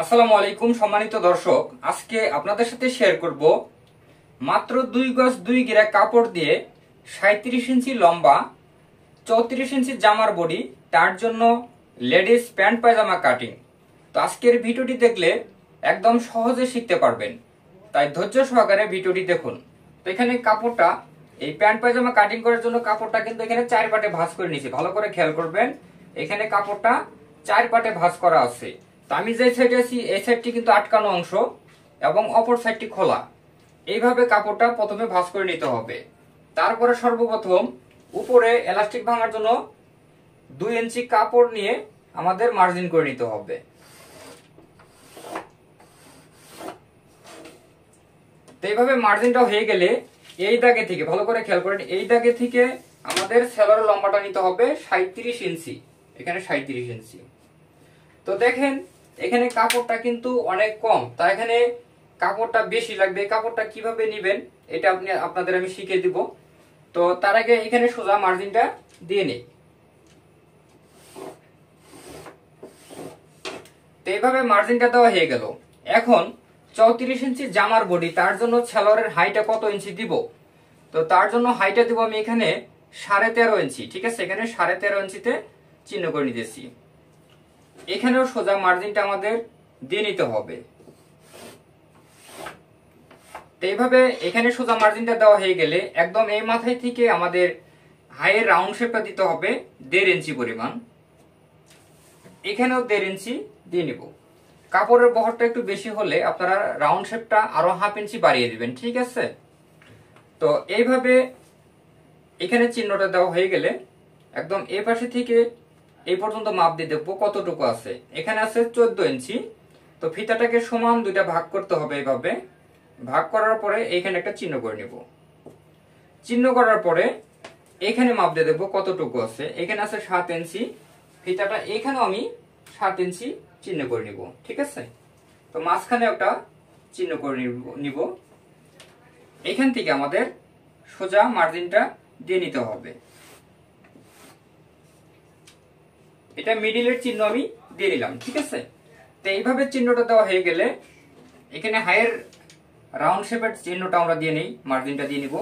আসসালামু আলাইকুম সম্মানিত দর্শক, আজকে আপনাদের সাথে শেয়ার করব মাত্র 2 গজ 2 গিরা কাপড় দিয়ে 37 ইঞ্চি লম্বা 34 ইঞ্চি জামার বডি, তার জন্য লেডিস প্যান্ট পায়জামা কাটিং। তো আজকের ভিডিওটি দেখলে একদম সহজে শিখতে পারবেন, তাই ধৈর্য সহকারে ভিডিওটি দেখুন। তো এখানে কাপড়টা, এই প্যান্ট পায়জামা কাটিং করার জন্য কাপড়টা কিন্তু এখানে 4 পার্টে ভাঁজ করে নিয়েছি। ভালো করে খেয়াল করবেন, এখানে কাপড়টা 4 পার্টে ভাঁজ করা আছে। তো আমি যে সাইডে আছি এই সাইডটি কিন্তু আটকানো অংশ এবং অপর সাইডটি খোলা। এইভাবে কাপড়টা প্রথমে ভাঁজ করে নিতে হবে। তারপরে সর্বপ্রথম উপরে এলাস্টিক ভাঙার জন্য 2 ইঞ্চি কাপড় নিয়ে আমাদের মার্জিন করে নিতে হবে। তো এইভাবে মার্জিনটা হয়ে গেলে এই দাগে থেকে, ভালো করে খেয়াল করেন, এই দাগে থেকে আমাদের সেলারের লম্বাটা নিতে হবে 37 ইঞ্চি। এখানে 37 ইঞ্চি। তো দেখেন এখানে কাপড়টা কিন্তু অনেক কম, তাই এখানে কাপড়টা বেশি লাগবে। কাপড়টা কিভাবে নেবেন এটা আপনাদের আমি শিখিয়ে দিব। তো তার আগে এখানে সোজা মার্জিনটা দিয়ে নেই। তো এইভাবে মার্জিনটা দেওয়া হয়ে গেল। এখন 34 ইঞ্চি জামার বডি, তার জন্য সেলোয়ারের হাইটা কত ইঞ্চি দিব? তো তার জন্য হাইটা দিব আমি এখানে 13.5 ইঞ্চি। ঠিক আছে, এখানে 13.5 ইঞ্চিতে চিহ্ন করে নিতেছি। এখানেও সোজা মার্জিনটা আমাদের দিয়ে নিতে হবে। তো এইভাবে এখানে সোজা মার্জিনটা দেওয়া হয়ে গেলে একদম এই মাথায় থেকে আমাদের হাইয়ের রাউন্ড শেপটা দিতে হবে 1.5 ইঞ্চি পরিমাণ। এখানেও 1.5 ইঞ্চি দিয়ে নিব। কাপড়ের বহরটা একটু বেশি হলে আপনারা রাউন্ড শেপটা আরো 1/2 ইঞ্চি বাড়িয়ে দিবেন। ঠিক আছে, তো এইভাবে এখানে চিহ্নটা দেওয়া হয়ে গেলে একদম এই পাশে থেকে এই পর্যন্ত মাপ দিয়ে দেখবো কতটুকু আছে। এখানে আছে 14 ইঞ্চি। তো ফিতাটাকে সমান দুইটা ভাগ করতে হবে। এইভাবে ভাগ করার পরে এখানে একটা চিহ্ন করে নিব। চিহ্ন করার পরে এখানে মাপ দিয়ে দেখবো কতটুকু আছে। এখানে আছে 7 ইঞ্চি। ফিতাটা এখানেও আমি 7 ইঞ্চি চিহ্ন করে নিব। ঠিক আছে, তো মাঝখানে একটা চিহ্ন করে নিব। এখান থেকে আমাদের সোজা মার্জিনটা দিয়ে নিতে হবে। এটা মিডিলের চিহ্ন আমি দিয়ে নিলাম। ঠিক আছে, তো এইভাবে চিহ্নটা দেওয়া হয়ে গেলে এখানে হাইয়ের রাউন্ড শেপের চিহ্নটা আমরা দিয়ে নেই, মার্জিনটা দিয়ে নিব।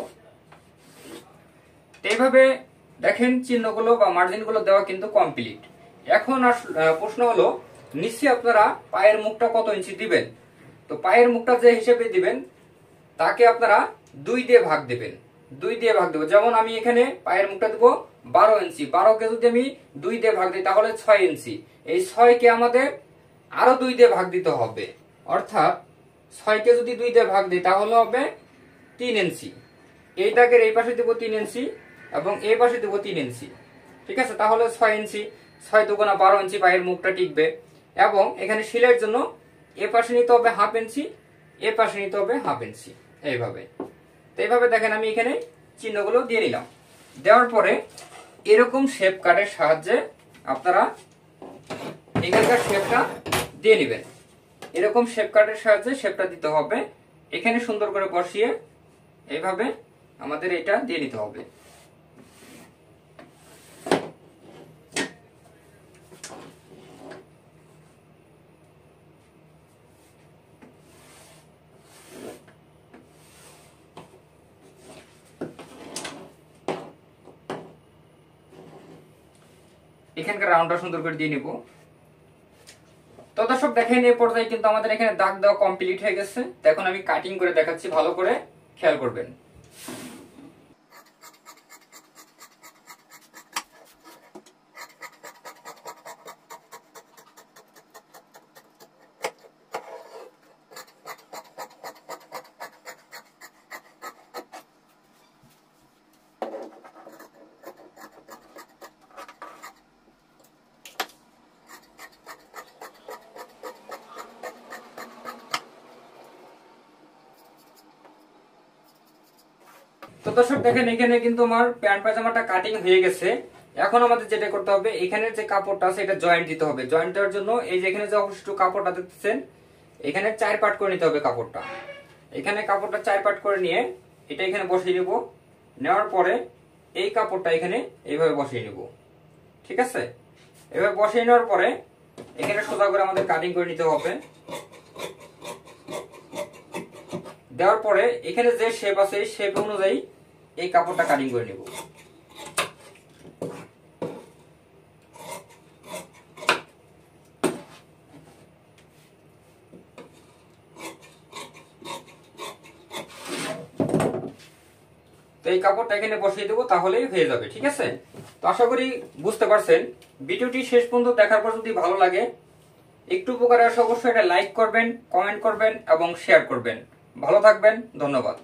তো এইভাবে দেখেন চিহ্নগুলো বা মার্জিনগুলো দেওয়া কিন্তু কমপ্লিট। এখন প্রশ্ন হলো, নিচে আপনারা পায়ের মুখটা কত ইঞ্চি দিবেন? তো পায়ের মুখটা যে হিসেবে দিবেন তাকে আপনারা 2 দিয়ে ভাগ দিবেন। 2 দিয়ে ভাগ দেবো। যেমন আমি এখানে পায়ের মুখটা দেবো 12 ইঞ্চি। 12 কে যদি আমি 2 দিয়ে ভাগ দিই তাহলে 6 ইঞ্চি। এই 6 কে আমাদের আরো 2 দিয়ে ভাগ দিতে হবে। অর্থাৎ 6 কে যদি 2 দিয়ে ভাগ দিই তাহলে হবে 3 ইঞ্চি। এই দাগের এই পাশে দেবো 3 ইঞ্চি এবং এই পাশে দেবো 3 ইঞ্চি। ঠিক আছে, তাহলে 6 ইঞ্চি। 6 দুগুণা 12 ইঞ্চি পায়ের মুখটা টিকবে। এবং এখানে সেলাইয়ের জন্য এ পাশে নিতে হবে 1/2 ইঞ্চি, এ পাশে নিতে হবে 1/2 ইঞ্চি। এইভাবে। তো এইভাবে দেখেন আমি এখানে চিহ্নগুলো দিয়ে নিলাম। দেওয়ার পরে এরকম শেপ কাটের সাহায্যে আপনারা এখানকার শেপটা দিয়ে নেবেন। এরকম শেপ কাটের সাহায্যে শেপটা দিতে হবে। এখানে সুন্দর করে বসিয়ে এইভাবে আমাদের এটা দিয়ে নিতে হবে। এখানকার রাউন্ডটা সুন্দর করে দিয়ে নিব। তো দর্শক দেখেন এই পর্যায়ে কিন্তু আমাদের এখানে দাগ দেওয়া কমপ্লিট হয়ে গেছে। এখন আমি কাটিং করে দেখাচ্ছি, ভালো করে খেয়াল করবেন। তো দর্শক দেখেন এখানে কিন্তু আমার প্যান্ট পায়জামাটা কাটিং হয়ে গেছে। এখন আমাদের যেটা করতে হবে, এখানে যে কাপড়টা আছে এটা জয়েন্ট দিতে হবে। জয়েন্ট দেওয়ার জন্য এই যে এখানে যে অবশিষ্ট কাপড়টা দেখতেছেন, এখানে 4 পার্ট করে নিতে হবে কাপড়টা। এখানে কাপড়টা 4 পার্ট করে নিয়ে এটা এখানে বসিয়ে নেব। নেওয়ার পরে এই কাপড়টা এখানে এইভাবে বসিয়ে নেব। ঠিক আছে, এভাবে বসিয়ে নেওয়ার পরে এখানে সোজা করে আমাদের কাটিং করে নিতে হবে। দেওয়ার পরে এখানে যে শেপ আছে এই শেপ অনুযায়ী এই কাপড়টা কাটিং করে নেব। তো এই কাপড়টা এখানে বসিয়ে দেবো, তাহলেই হয়ে যাবে। ঠিক আছে, তো আশা করি বুঝতে পারছেন। ভিডিওটি শেষ পর্যন্ত দেখার পর যদি ভালো লাগে, একটু উপকারে আসে অবশ্যই এটা লাইক করবেন, কমেন্ট করবেন এবং শেয়ার করবেন। ভালো থাকবেন, ধন্যবাদ।